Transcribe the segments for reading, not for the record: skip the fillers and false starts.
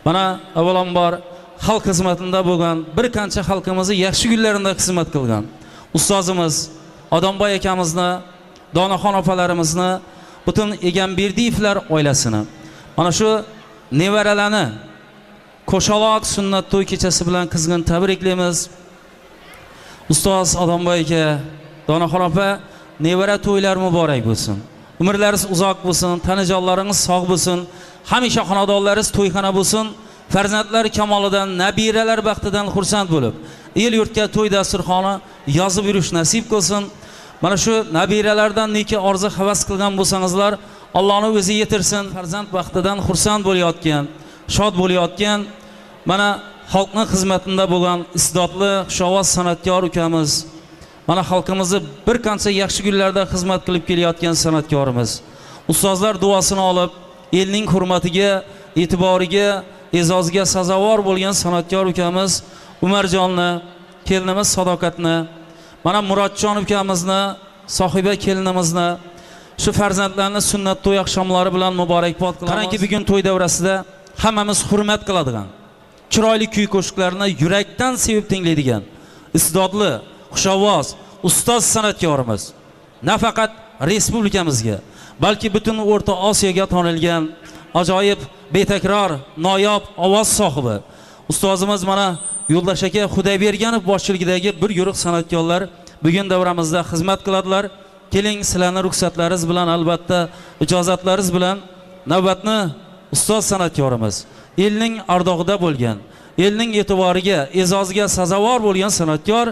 Mana avvalambor xalq xizmatida bo'lgan, bir qancha xalqimizni yaxshi kunlarida xizmat qilgan ustozimiz Odamboy akamizni, Donaxon opalarimizni, butun Egamberdiyevlar oilasini, mana shu nevaralarni Qo'shaloq sunnat to'y kechasi bilan qizg'in tabriklaymiz. Ustoz Odamboy aka, Donaxon opa, nevara to'ylar muborak bo'lsin. Umrlaringiz uzoq bo'lsin, tanajonlaringiz sog' bo'lsin, hamisha xonadonlaringiz to'yxona bo'lsin. Farzandlar kamolidan, nabiralar baxtidan xursand bo'lib, el yurtga to'y dasturxoni yozib yurish nasib qilsin. Mana shu nabiralardan neki orzu havas qilgan bo'lsangizlar, Allohning o'zi yetirsin. Farzand baxtidan xursand bo'layotgan, shod bo'layotgan, mana xalqning xizmatida bo'lgan istedodli xushovoz san'atkor ukamiz, mana xalqimizni bir qancha yaxshi kunlarda xizmat qilib kelayotgan san'atkorimiz, ustozlar duosini olib, elning hurmatiga, e'tiboriga, e'zoziga sazovor bo'lgan san'atkor ukamiz Umarjonni, kelinimiz Sadoqatni, mana Murodjon ukamizni, sohiba kelinimizni, shu farzandlarni sunnat to'y oqshomlari bilan muborakbod qilamiz. Qarangki, bugun to'y davrasida hammamiz hurmat qiladigan, chiroyli kuy qo'shiqlarni yurakdan sevib tinglaydigan, istedodli, xushovoz, ustoz san'atkorimiz nafaqat respublikamizga, balki butun O'rta Osiyoga tanilgan ajoyib, betakror, noyob ovoz sohibi ustozimiz mana Yo'ldosh aka Xudoyberganov boshchiligidagi bir guruh san'atkorlar bugun davramizda xizmat qiladilar. Keling, sizlarning ruxsatlaringiz bilan, albatta ijozatlaringiz bilan navbatni ustoz san'atkorimiz, elning ardog'ida bo'lgan, elning e'tiboriga, e'zoziga sazovor bo'lgan san'atkor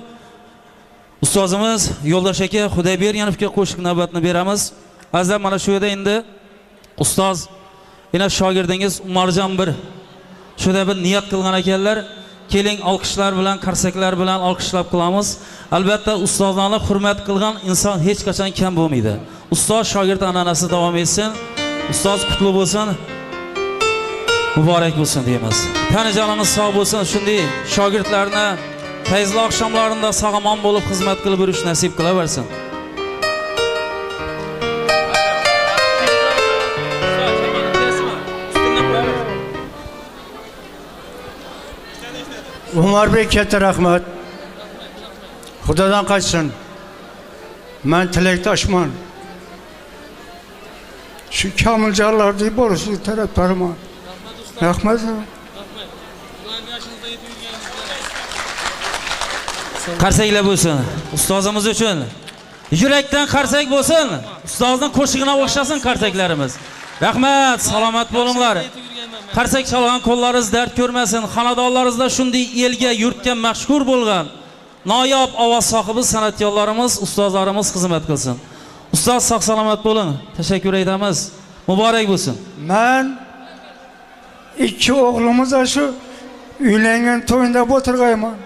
ustozimiz Yo'ldosh aka Xudoyberganovga qo'shiq navbatni beramiz. Azizlar, mana shu yerda endi ustoz yana shogirdingiz Umarjon bir shunda bir niyat qilgan ekanlar. Keling, olqishlar bilan, qarsaklar bilan olqishlab qilamiz. Albatta ustozlarni hurmat qilgan inson hech qachon kam bo'lmaydi. Ustoz shogird an'anasi davom etsin. Ustoz qutlug' bo'lsin. Muborak bo'lsin deymiz. Tanajonimiz sog' bo'lsin. Shunday shogirdlarni fayzli oqshomlarida sog'omon bo'lib xizmat qilib yurish nasib qilaversin. Umarbek katta rahmat. Xudodan qochsin. Men tilakdoshman. Shu kamiljonlarning borisi tarafdoriman. Rahmat. Qarsaklar bo'lsin. Ustozimiz uchun yurakdan qarsak bo'lsin. Ustozning qo'shig'ini o'xshasin qarsaklarimiz. Rahmat, salomat bo'linglar. Qarsak chalgan qo'llaringiz dard ko'rmasin. Xonadonlaringizda shunday elga, yurtga mashhur bo'lgan noyob ovoz sohibi san'atkorlarimiz, ustozlarimiz xizmat qilsin. Ustoz sog' salomat bo'ling. Tashakkur etamiz. Muborak bo'lsin. Men ikki o'g'limiz shu uylangan to'yinda o'tirgayman.